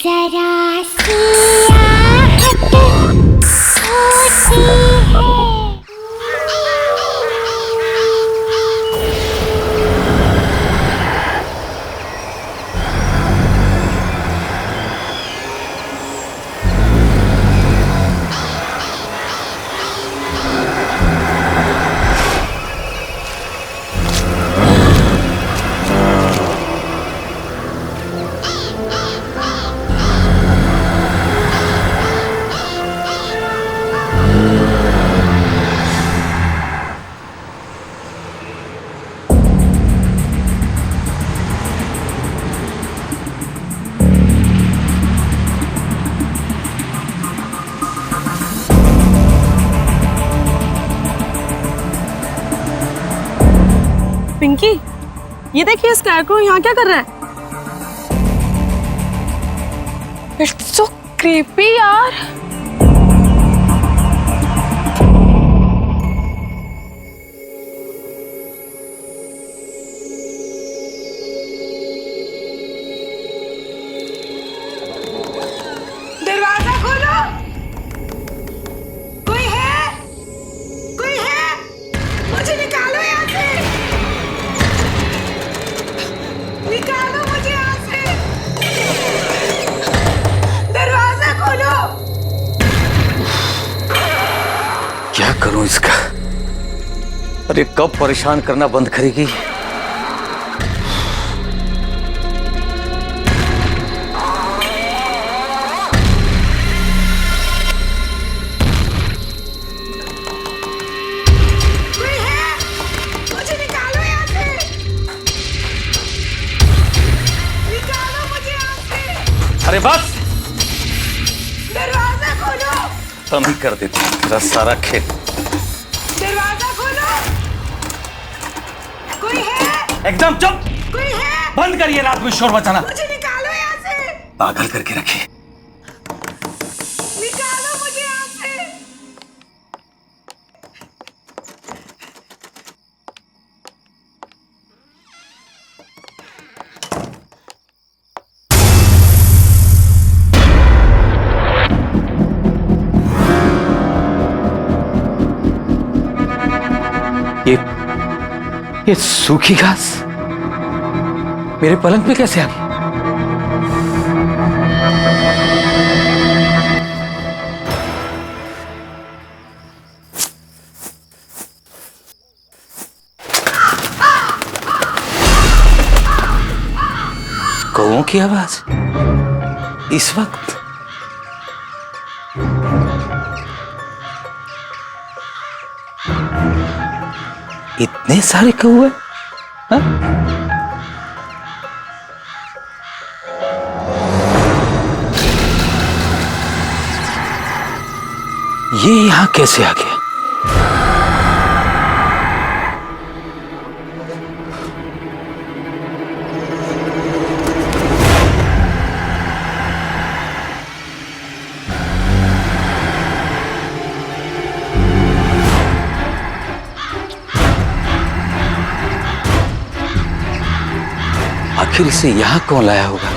जरा सी आहट होती है। पिंकी, ये देखिए स्कैरक्रो यहाँ क्या कर रहा है? इट्स सो क्रीपी यार। दरवाजा खोलो। कोई है? कोई है? मुझे निकालो यहाँ से। निकालो मुझे यहाँ से। दरवाजा खोलो। क्या करूं इसका? अरे कब परेशान करना बंद करेगी? कोई है? मुझे निकालो यहाँ से। निकालो मुझे यहाँ से। अरे बस दरवाजा खोलो। तुम ही कर देती तेरा सारा खेल। दरवाजा खोलो। कोई है? एकदम चुप। कोई है? बंद करिए रात में शोर मचाना। मुझे निकालो यहाँ से। पागल करके रखिए। निकालो मुझे यहाँ से। ये सूखी घास मेरे पलंग पे कैसे आ गई? कौओं की आवाज इस वक्त? इतने सारे कौए? हाँ? ये यहां कैसे आ गया? आखिर इसे यहां कौन लाया होगा?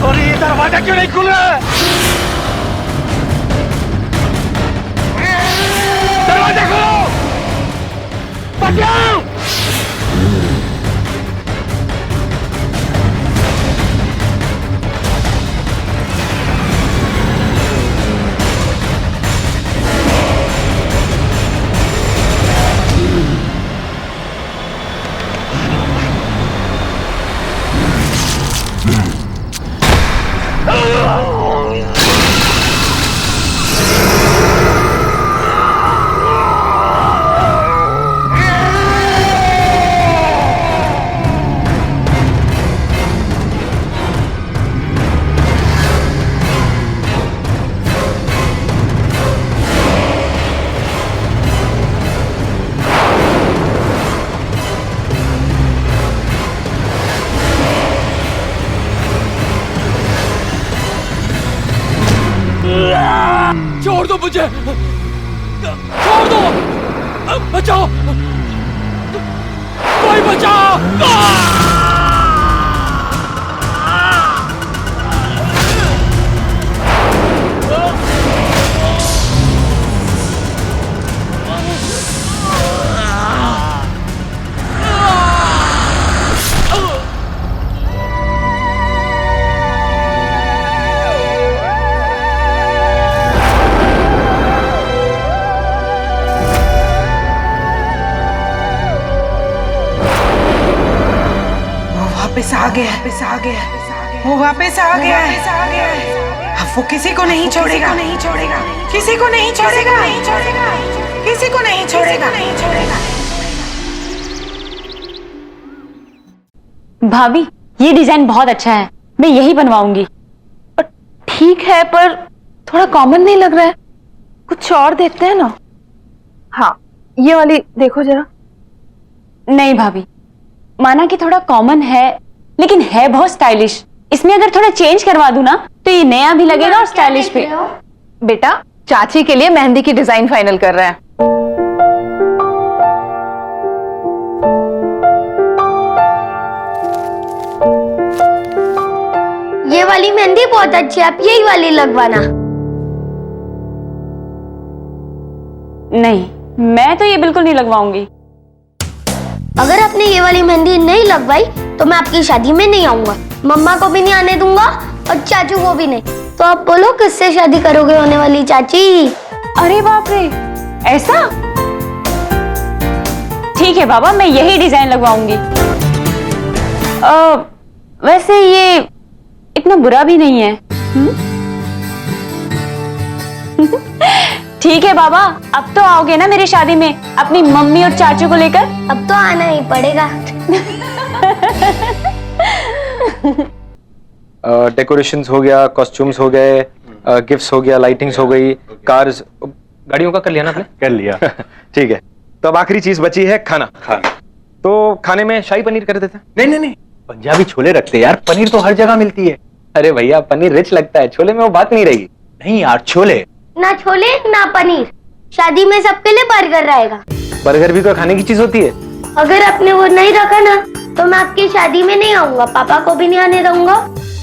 और ये दरवाजा क्यों नहीं खुल रहा है? दरवाजा खोलो! बचाओ! छोड़ दो मुझे, छोड़ दो, बचाओ, कोई बचाओ। वापस आ गया, वापस आ गया, वो वापस आ गया है। अब वो किसी को नहीं छोड़ेगा, नहीं छोड़ेगा, किसी को नहीं छोड़ेगा, नहीं छोड़ेगा, किसी को नहीं छोड़ेगा, नहीं छोड़ेगा। भाभी, ये डिजाइन बहुत अच्छा है, मैं यही बनवाऊंगी। ठीक है, पर थोड़ा कॉमन नहीं लग रहा है, कुछ और देखते हैं ना। हाँ, ये वाली देखो जरा। नहीं भाभी, माना कि थोड़ा कॉमन है, लेकिन है बहुत स्टाइलिश। इसमें अगर थोड़ा चेंज करवा दूं ना, तो ये नया भी लगेगा और स्टाइलिश भी। बेटा, चाची के लिए मेहंदी की डिजाइन फाइनल कर रहे हैं। ये वाली मेहंदी बहुत अच्छी है, आप यही वाली लगवाना। नहीं, मैं तो ये बिल्कुल नहीं लगवाऊंगी। अगर आपने ये वाली मेहंदी नहीं लगवाई तो मैं आपकी शादी में नहीं आऊंगा, मम्मा को भी नहीं आने दूंगा और चाचू को भी नहीं। तो आप बोलो किससे शादी करोगे होने वाली चाची? अरे बाप रे, ऐसा? ठीक है बाबा, मैं यही डिजाइन लगवाऊंगी। वैसे ये इतना बुरा भी नहीं है। ठीक है बाबा, अब तो आओगे ना मेरी शादी में अपनी मम्मी और चाचू को लेकर? अब तो आना ही पड़ेगा। डेकोरेशंस हो गया, कॉस्ट्यूम्स हो गए, गिफ्ट्स हो गया, लाइटिंग्स हो गई, कार्स, गाड़ियों का कर लिया ना आपने? कर लिया। ठीक है, तो अब आखिरी चीज बची है खाना। तो खाने में शाही पनीर कर देते हैं? नहीं नहीं नहीं, पंजाबी छोले रखते हैं यार, पनीर तो हर जगह मिलती है। अरे भैया, पनीर रिच लगता है, छोले में वो बात नहीं रहेगी। नहीं यार, छोले ना छोले ना पनीर, शादी में सबके लिए बर्गर रहेगा। बर्गर भी तो खाने की चीज होती है। अगर आपने वो नहीं रखा ना तो मैं आपकी शादी में नहीं आऊंगा, पापा को भी नहीं आने दूंगा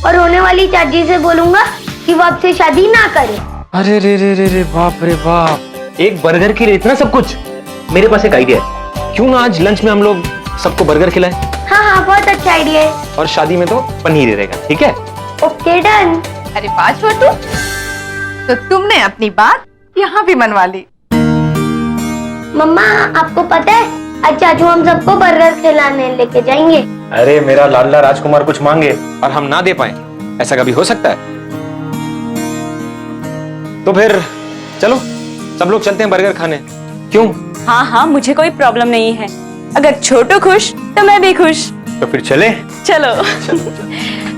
और होने वाली चाची से बोलूंगा कि वो आपसे शादी ना करे। अरे रे रे रे रे, बाप रे बाप, एक बर्गर के लिए इतना सब कुछ। मेरे पास एक आइडिया है, क्यों ना आज लंच में हम लोग सबको बर्गर खिलाएं? हाँ हाँ, बहुत अच्छा आइडिया है। और शादी में तो पनीर ही रहेगा, ठीक है? Okay, done. अरे वाह छोटू, तो तुमने अपनी बात यहाँ भी मनवा ली। मम्मा, आपको पता है आज चाचू हम सबको बर्गर खिलाने लेके जाएंगे। अरे मेरा लाडला राजकुमार कुछ मांगे और हम ना दे पाए, ऐसा कभी हो सकता है? तो फिर चलो सब लोग चलते हैं बर्गर खाने। क्यों? हाँ हाँ, मुझे कोई प्रॉब्लम नहीं है। अगर छोटू खुश तो मैं भी खुश। तो फिर चले। चलो।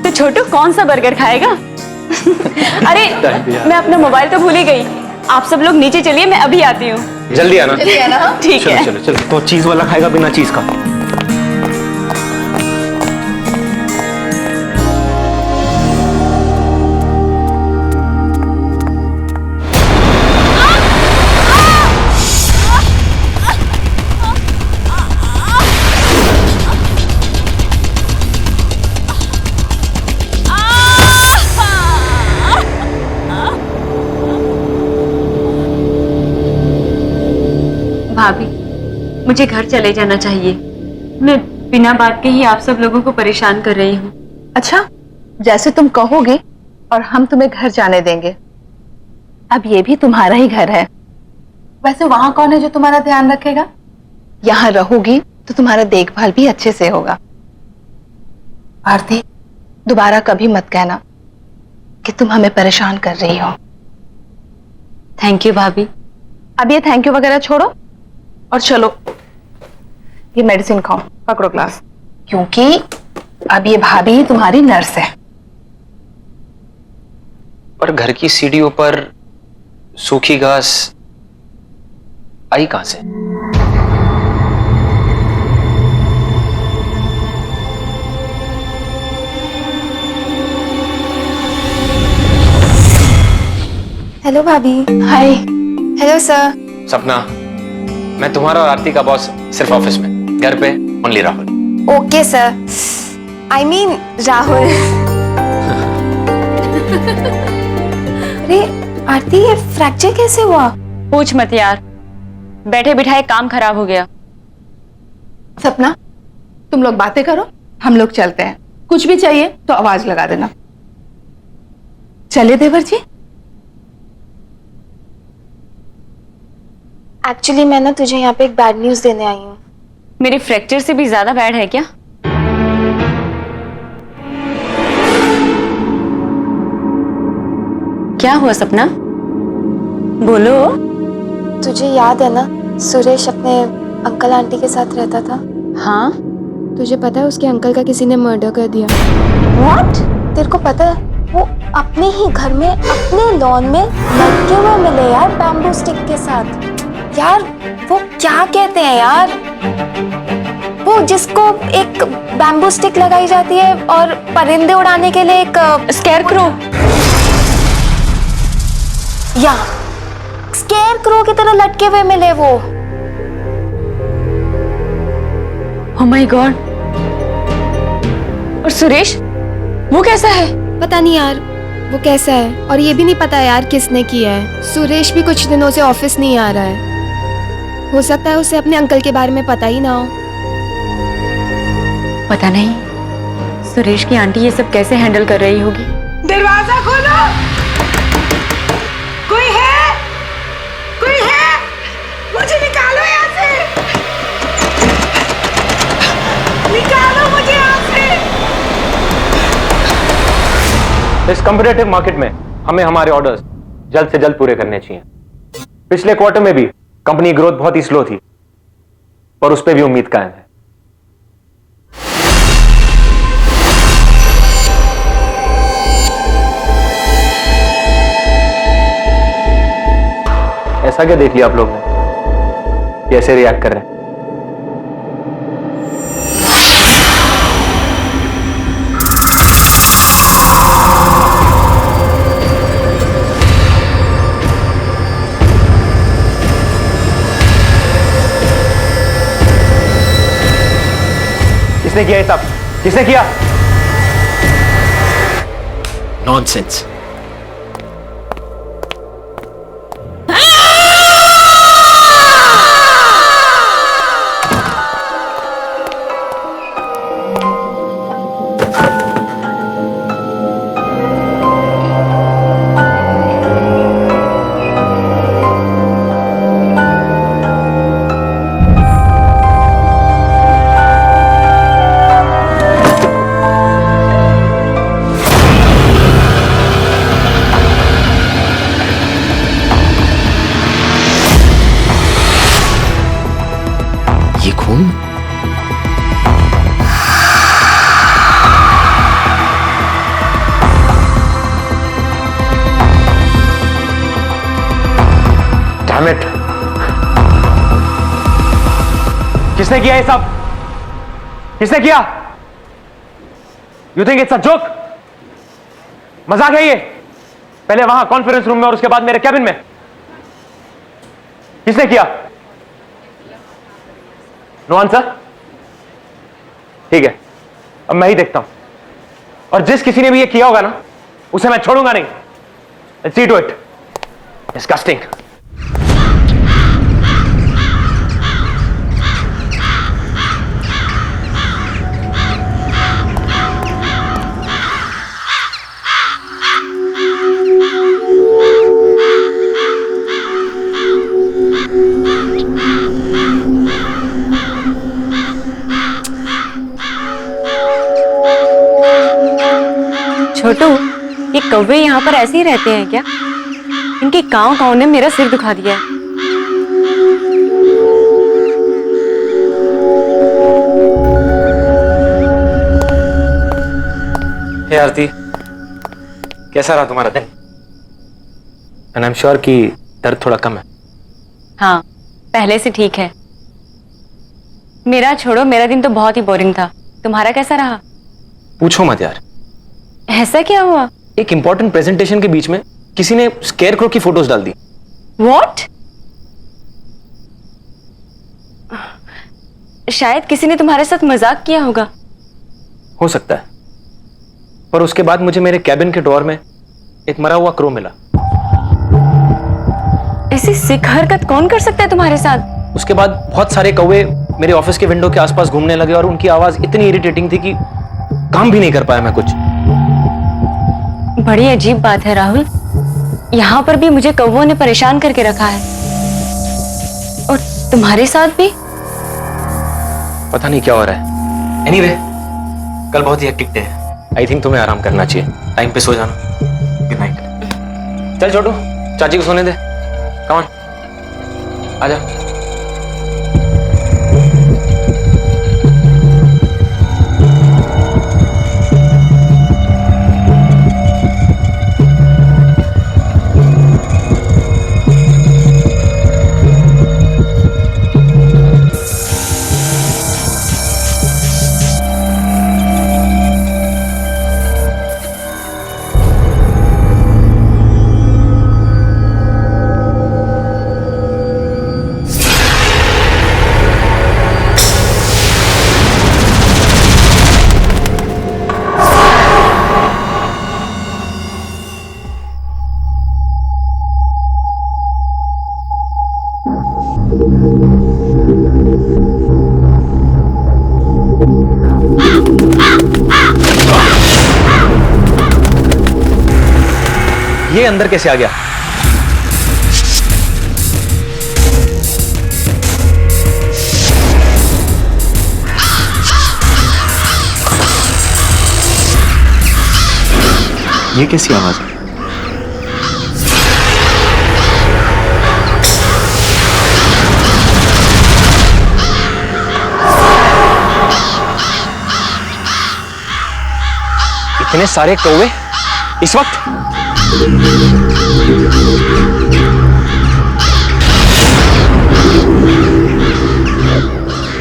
तो छोटू कौन सा बर्गर खाएगा? अरे मैं अपना मोबाइल तो भूल ही गई। आप सब लोग नीचे चलिए, मैं अभी आती हूँ। जल्दी आना। ठीक चलो है। चलो चलो। तो चीज वाला खाएगा बिना चीज का? भाभी, मुझे घर चले जाना चाहिए। मैं बिना बात के ही आप सब लोगों को परेशान कर रही हूँ। अच्छा, जैसे तुम कहोगे और हम तुम्हें घर जाने देंगे। अब ये भी तुम्हारा ही घर है। वैसे वहां कौन है जो तुम्हारा ध्यान रखेगा? यहाँ रहोगी तो तुम्हारा देखभाल भी अच्छे से होगा। आरती, दोबारा कभी मत कहना कि तुम हमें परेशान कर रही हो। थैंक यू भाभी। अब ये थैंक यू वगैरह छोड़ो और चलो ये मेडिसिन खाओ, पकड़ो ग्लास, क्योंकि अब ये भाभी तुम्हारी नर्स है। पर घर की सीढ़ियों पर सूखी घास आई कहां से? हेलो भाभी। हाय। Hello sir. सपना, मैं तुम्हारा और आरती का बॉस सिर्फ ऑफिस में, घर पे only Rahul. Okay sir, I mean Rahul. अरे आरती, ये फ्रैक्चर कैसे हुआ? पूछ मत यार, बैठे बिठाए काम खराब हो गया। सपना, तुम लोग बातें करो, हम लोग चलते हैं। कुछ भी चाहिए तो आवाज लगा देना। चलिए देवर जी। एक्चुअली मैं ना तुझे यहाँ पे एक बैड न्यूज देने आई हूँ। मेरे फ्रैक्चर से भी ज्यादा बैड है क्या? क्या हुआ सपना, बोलो। तुझे याद है ना, सुरेश अपने अंकल आंटी के साथ रहता था। हाँ। तुझे पता है उसके अंकल का किसी ने मर्डर कर दिया। व्हाट? तेरे को पता है, वो अपने ही घर में अपने लॉन में लटके हुए मिले यार, बैम्बू स्टिक के साथ। यार वो क्या कहते हैं यार, वो जिसको एक बैम्बू स्टिक लगाई जाती है और परिंदे उड़ाने के लिए एक स्केयरक्रो। या स्केयरक्रो की तरह लटके हुए मिले वो। Oh my God. और सुरेश, वो कैसा है? पता नहीं यार वो कैसा है, और ये भी नहीं पता यार किसने किया है। सुरेश भी कुछ दिनों से ऑफिस नहीं आ रहा है। हो सकता है उसे अपने अंकल के बारे में पता ही ना हो। पता नहीं सुरेश की आंटी ये सब कैसे हैंडल कर रही होगी। दरवाजा खोलो, कोई है? कोई है? मुझे निकालो यहाँ से, निकालो मुझे यहाँ से। इस कम्पिटिटिव मार्केट में हमें हमारे ऑर्डर्स जल्द से जल्द पूरे करने चाहिए। पिछले क्वार्टर में भी कंपनी ग्रोथ बहुत ही स्लो थी, पर उस पर भी उम्मीद कायम है। ऐसा क्या देख लिया आप लोग ने, कैसे रिएक्ट कर रहे हैं? किसने किया ये सब? किसने किया? नॉनसेंस। ये खून? Damn it! किसने किया ये सब? किसने किया? You think it's a joke? मजाक है ये? पहले वहां कॉन्फ्रेंस रूम में और उसके बाद मेरे कैबिन में। किसने किया? No answer? ठीक है, अब मैं ही देखता हूं, और जिस किसी ने भी ये किया होगा ना, उसे मैं छोड़ूंगा नहीं। Let's see to it. Disgusting. छोटू, ये कौवे यहाँ पर ऐसे ही रहते हैं क्या? इनकी काव काव ने मेरा सिर दुखा दिया है। हे आरती, कैसा रहा तुम्हारा दिन? एंड आई एम श्योर कि दर्द थोड़ा कम है। हाँ, पहले से ठीक है। मेरा छोड़ो, मेरा दिन तो बहुत ही बोरिंग था। तुम्हारा कैसा रहा? पूछो मत यार। ऐसा क्या हुआ? एक इंपॉर्टेंट प्रेजेंटेशन के बीच में किसी ने स्केयरक्रो की फोटोज डाल दी। What? शायद किसी ने तुम्हारे साथ मजाक किया होगा। हो सकता है, पर उसके बाद मुझे मेरे कैबिन के ड्रॉअर में एक मरा हुआ क्रो मिला। ऐसी सिक हरकत कौन कर सकता है तुम्हारे साथ? उसके बाद बहुत सारे कौवे मेरे ऑफिस के विंडो के आसपास घूमने लगे और उनकी आवाज इतनी इरिटेटिंग थी कि काम भी नहीं कर पाया मैं कुछ। बड़ी अजीब बात है राहुल, यहाँ पर भी मुझे कौवों ने परेशान करके रखा है और तुम्हारे साथ भी। पता नहीं क्या हो रहा है। एनीवे, कल बहुत ही हेक्टिक डे है। आई थिंक तुम्हें आराम करना चाहिए। टाइम पे सो जाना। Good night. चल छोटू, चाची को सोने दे। कम ऑन, आजा। ये अंदर कैसे आ गया? ये कैसी आवाज है? इतने सारे कौवे इस वक्त?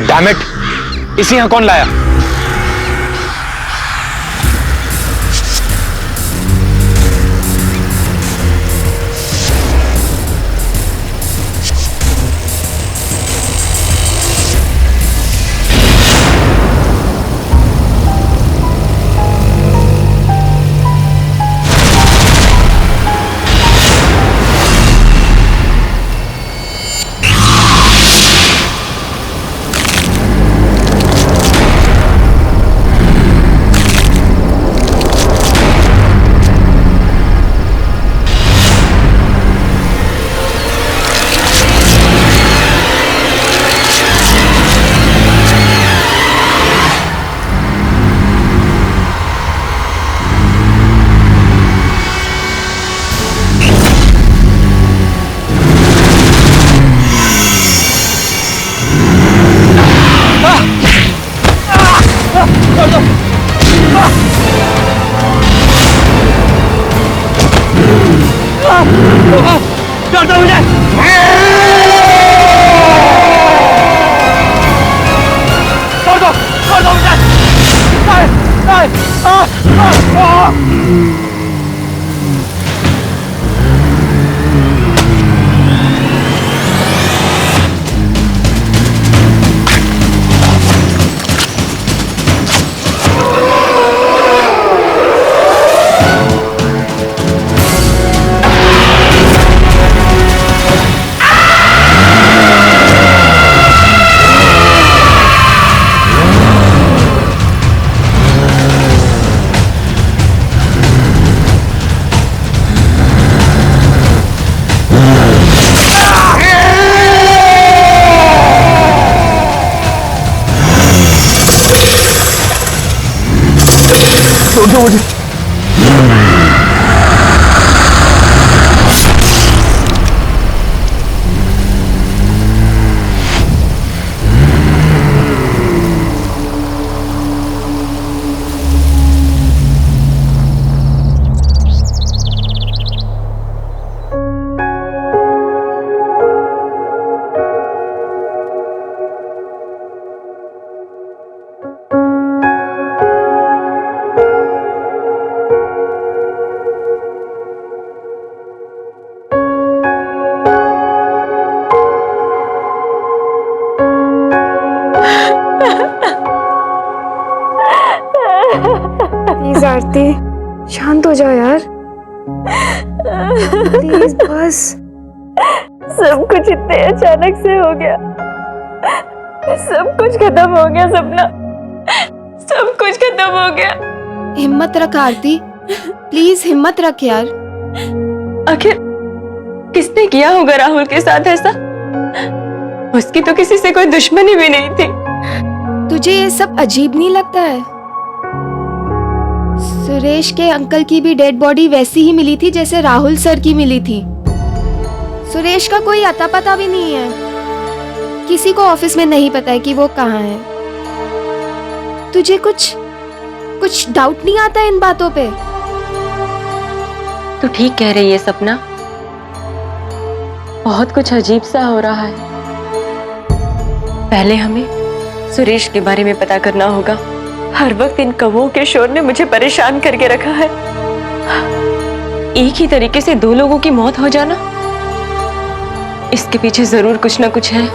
डैम इट, इसे यहां कौन लाया? छोड़ दो मुझे। जा यार, प्लीज बस। सब कुछ इतने अचानक से हो गया, सब कुछ खत्म हो गया सपना, सब कुछ खत्म हो गया। हिम्मत रख आरती, प्लीज हिम्मत रख यार। आखिर किसने किया होगा राहुल के साथ ऐसा? उसकी तो किसी से कोई दुश्मनी भी नहीं थी। तुझे ये सब अजीब नहीं लगता है? सुरेश के अंकल की भी डेड बॉडी वैसी ही मिली थी जैसे राहुल सर की मिली थी। सुरेश का कोई अता पता भी नहीं है, किसी को ऑफिस में नहीं पता है कि वो कहाँ है। तुझे कुछ डाउट नहीं आता इन बातों पे? तू ठीक कह रही है सपना, बहुत कुछ अजीब सा हो रहा है। पहले हमें सुरेश के बारे में पता करना होगा। हर वक्त इन कौवों के शोर ने मुझे परेशान करके रखा है। एक ही तरीके से दो लोगों की मौत हो जाना, इसके पीछे जरूर कुछ ना कुछ है।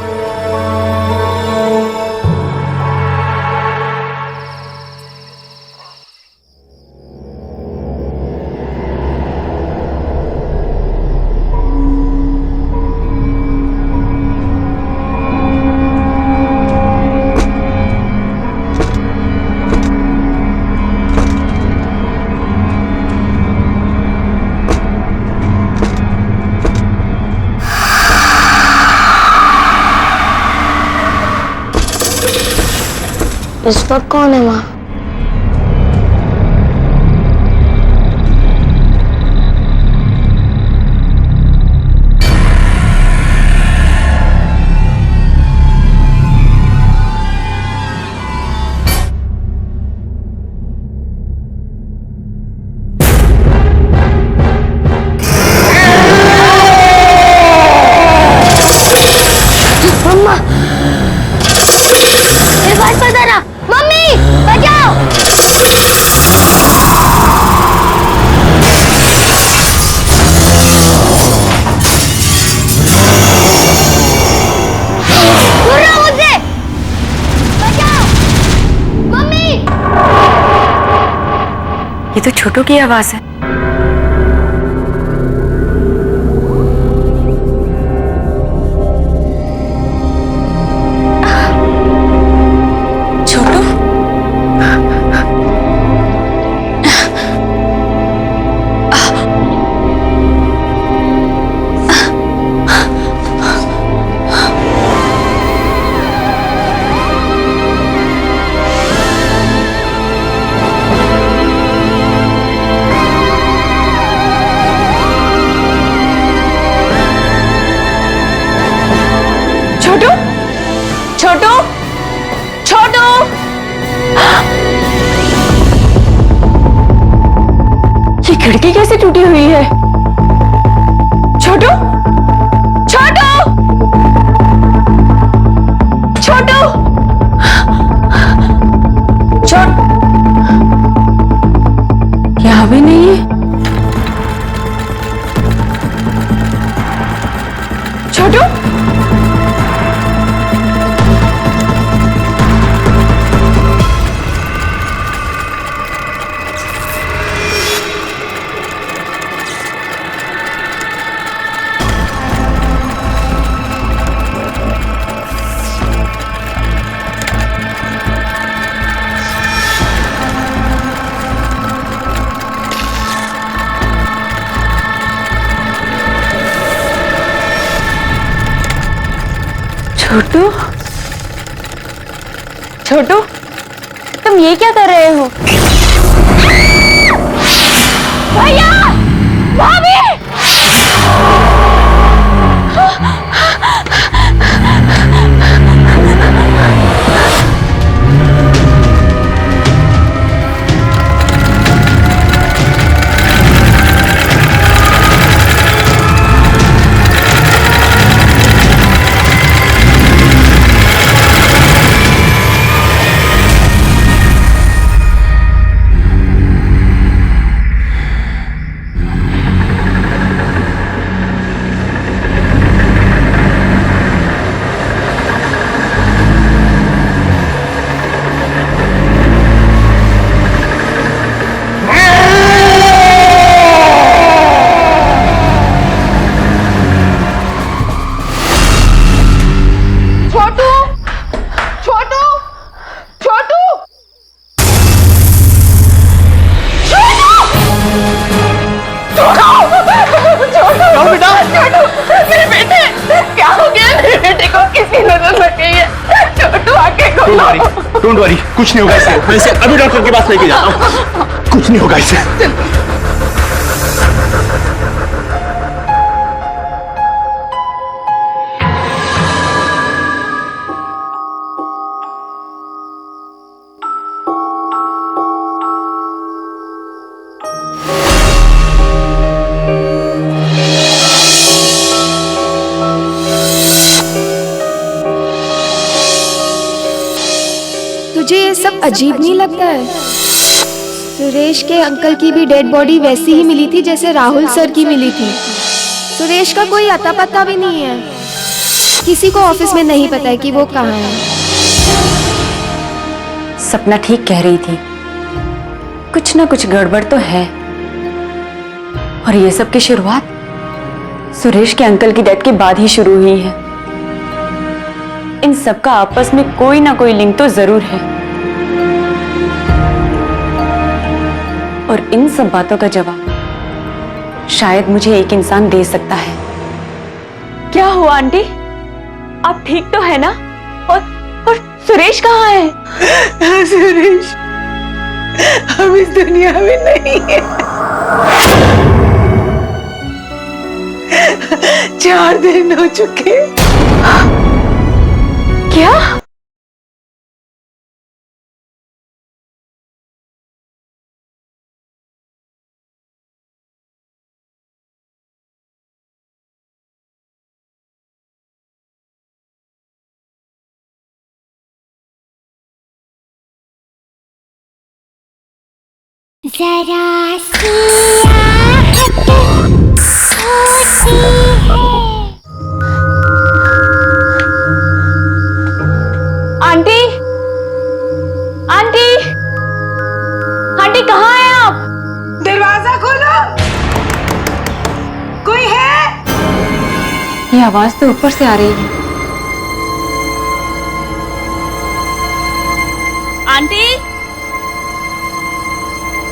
इस वक्त कौन है वहाँ? मम्मा, मेरे पास पता ना। मम्मी बचाओ। दूर रहो मुझसे, बचाओ मम्मी। ये तो छोटू की आवाज है। छोटू, छोटू, ये खिड़की कैसे टूटी हुई है? छोटू, छोटू, छोटू, यहाँ भी नहीं है। छोटू, छोटू, छोटू, तुम ये क्या कर रहे हो? भैया, भाभी! डोंट वरी, कुछ नहीं होगा इसे। मैं इसे अभी डॉक्टर के पास लेके जाता हूँ। कुछ नहीं होगा इसे। तुझे ये सब अजीब नहीं लगता है? सुरेश के अंकल की भी डेड बॉडी वैसी ही मिली थी जैसे राहुल सर की मिली थी। सुरेश का कोई अता पता भी नहीं है। किसी को ऑफिस में नहीं पता है कि वो कहाँ है। सपना ठीक कह रही थी, कुछ ना कुछ गड़बड़ तो है। और ये सब की शुरुआत सुरेश के अंकल की डेथ के बाद ही शुरू हुई है। इन सब का आपस में कोई ना कोई लिंक तो जरूर है, और इन सब बातों का जवाब शायद मुझे एक इंसान दे सकता है। क्या हुआ आंटी, आप ठीक तो है ना? और सुरेश कहाँ है? सुरेश हम इस दुनिया में नहीं है। 4 दिन हो चुके। क्या? जरा सी आहट होती है। आंटी, आंटी, आंटी कहाँ हैं आप? दरवाजा खोलो, कोई है? ये आवाज तो ऊपर से आ रही है। आंटी,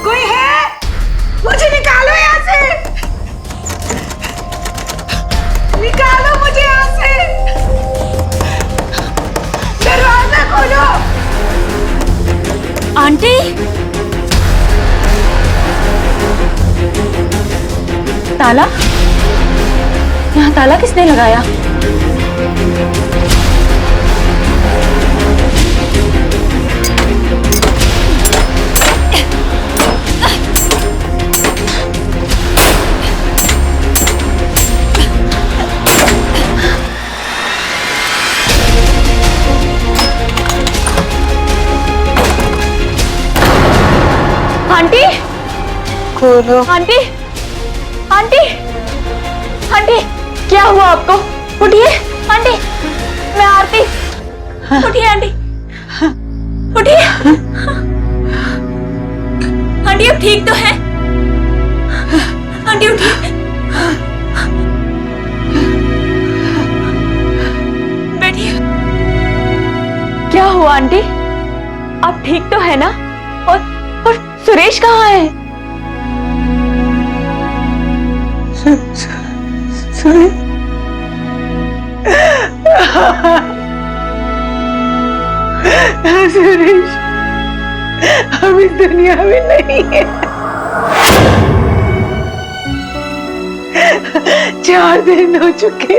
कोई है? मुझे निकालो यहाँ से, निकालो मुझे यहाँ से। दरवाजा खोलो। आंटी, ताला? यहाँ ताला किसने लगाया? आंटी, खोलो। आंटी, आंटी, आंटी, क्या हुआ आपको? उठिए आंटी, मैं आरती। उठिए आंटी, उठिए। आंटी अब ठीक तो है? आंटी उठिए, बैठिए। क्या हुआ आंटी, आप ठीक तो है ना? और सुरेश कहाँ है? सुरेश हम इस दुनिया में नहीं है। 4 दिन हो चुके।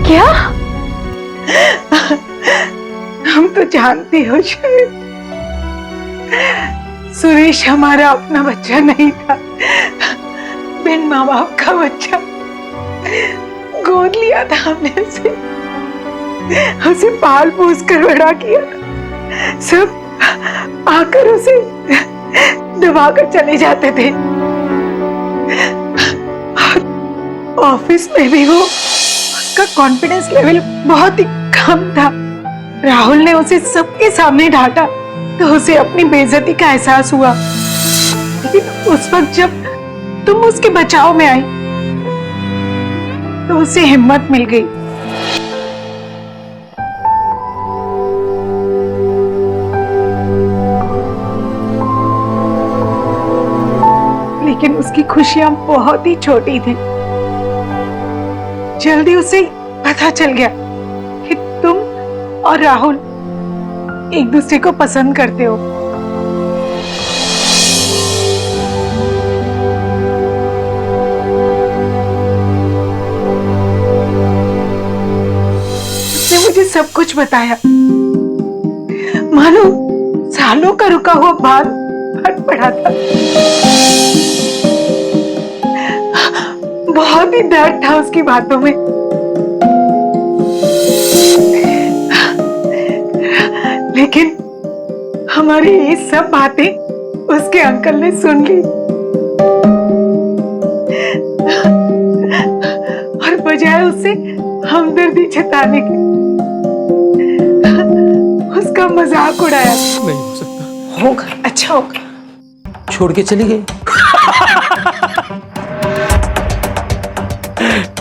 क्या? हम तो जानती हो शायद, सुरेश हमारा अपना बच्चा नहीं था, बिन माँ बाप का बच्चा। गोद लिया था हमने उसे पाल पोस कर बड़ा किया था। सब आकर उसे दबा कर चले जाते थे। ऑफिस में भी वो, उसका कॉन्फिडेंस लेवल बहुत ही कम था। राहुल ने उसे सबके सामने डांटा तो उसे अपनी बेइज्जती का एहसास हुआ। लेकिन उस वक्त जब तुम उसके बचाव में आई तो उसे हिम्मत मिल गई। लेकिन उसकी खुशियां बहुत ही छोटी थी। जल्दी उसे पता चल गया कि तुम और राहुल एक दूसरे को पसंद करते हो। उसने मुझे सब कुछ बताया। मानो सालों का रुका हुआ भाग फट पड़ा था। बहुत ही दर्द था उसकी बातों में। लेकिन हमारी ये सब बातें उसके अंकल ने सुन ली और बजाय उससे हमदर्दी जताने के उसका मजाक उड़ाया। नहीं हो सकता। होगा, अच्छा होगा। छोड़ के चली गई।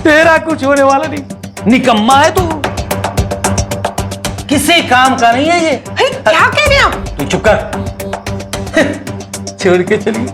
तेरा कुछ होने वाला नहीं, निकम्मा है तू, किसी काम का नहीं है ये। क्या कह रहे हो आप? तू चुप कर। छोड़ के चली गई।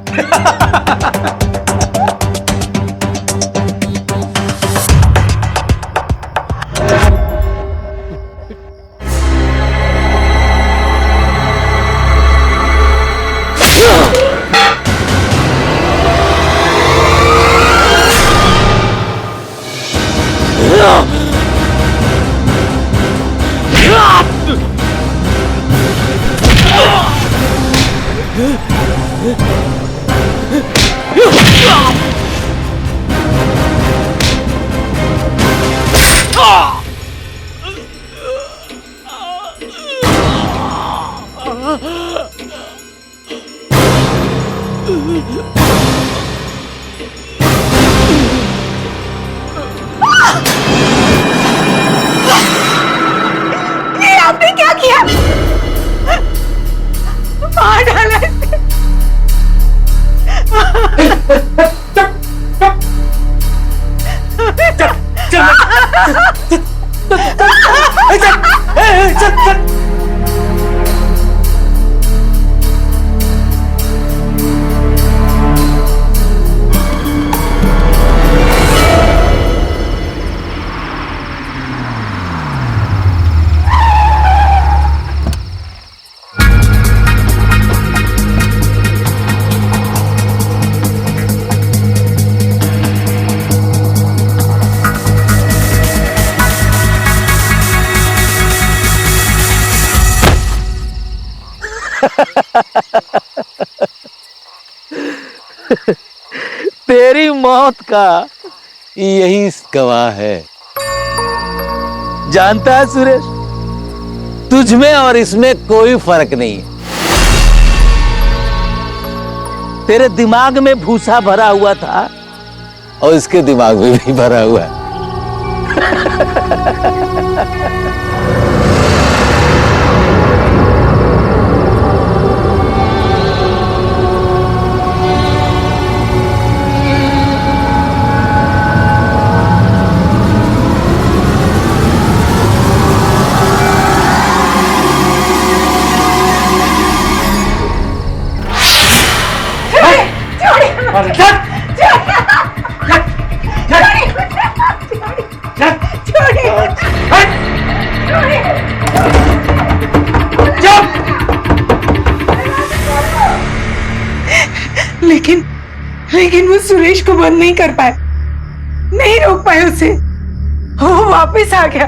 ये आपने क्या किया? मार डाला इसे। तेरी मौत का यही गवाह है। जानता है सुरेश, तुझमें और इसमें कोई फर्क नहीं है। तेरे दिमाग में भूसा भरा हुआ था और इसके दिमाग में भी भरा हुआ है। लेकिन वो सुरेश को बंद नहीं कर पाए, नहीं रोक पाए उसे। वो वापस आ गया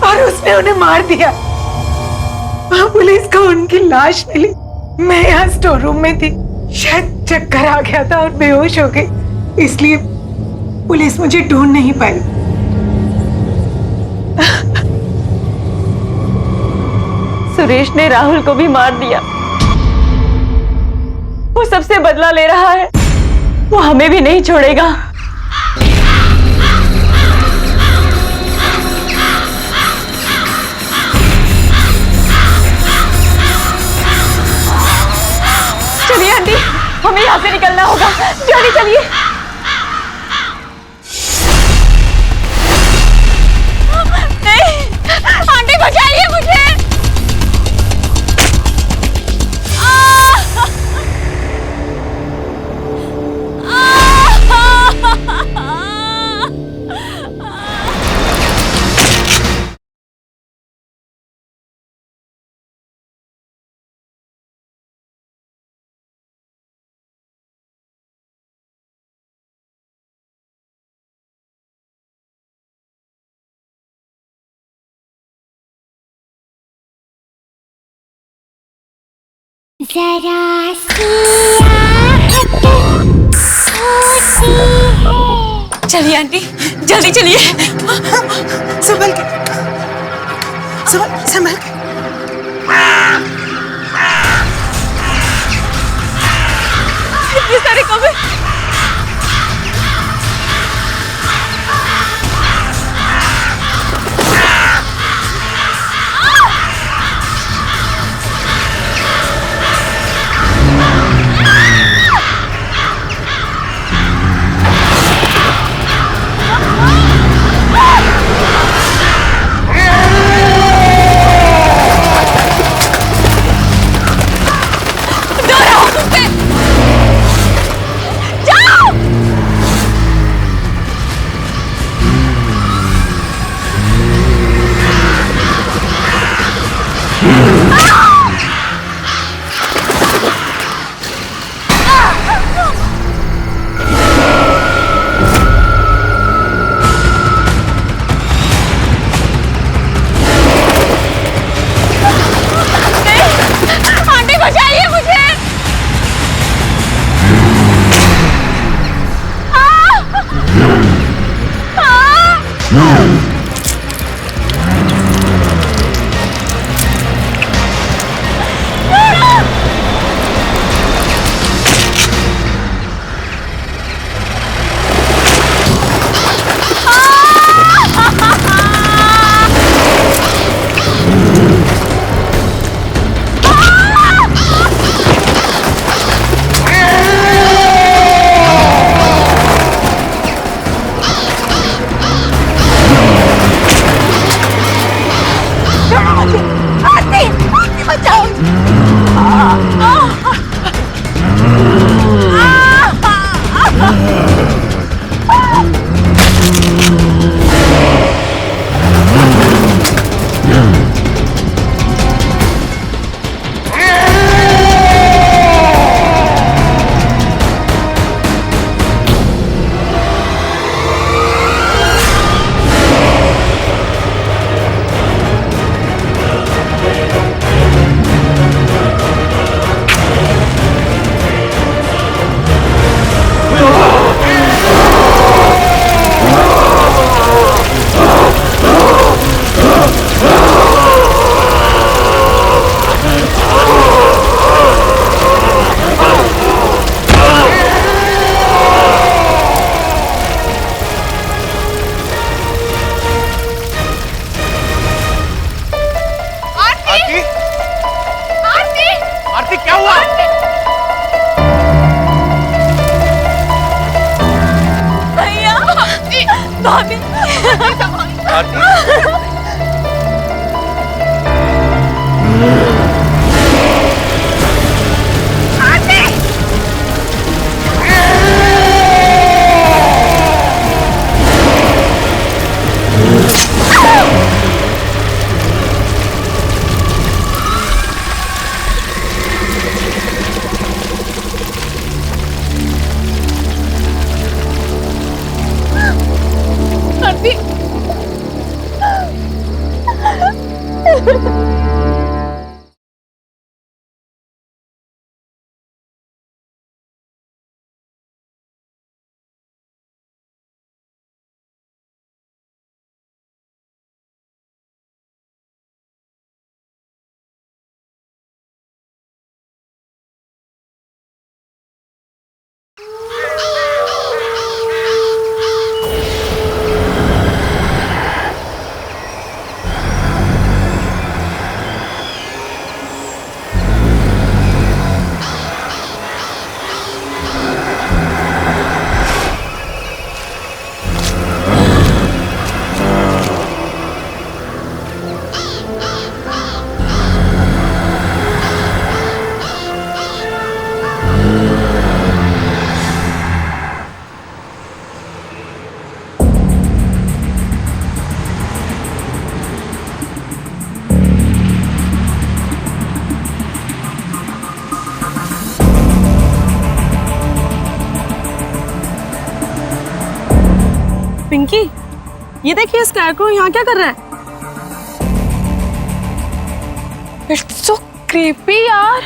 और उसने उन्हें मार दिया। वहां पुलिस को उनकी लाश मिली। मैं यहाँ स्टोर रूम में थी, शायद चक्कर आ गया था और बेहोश हो गई, इसलिए पुलिस मुझे ढूंढ नहीं पाई। सुरेश ने राहुल को भी मार दिया। वो सबसे बदला ले रहा है। वो हमें भी नहीं छोड़ेगा। चलिए आंटी, हमें यहाँ से निकलना होगा। जल्दी चलिए। जरा सी आहट होती है। चलिए आंटी, जल्दी चलिए। संभल के, संभल के। इतनी सारी कौवे। पिंकी, ये देखिए स्कैरक्रो यहाँ क्या कर रहा है? इट्स सो क्रीपी यार।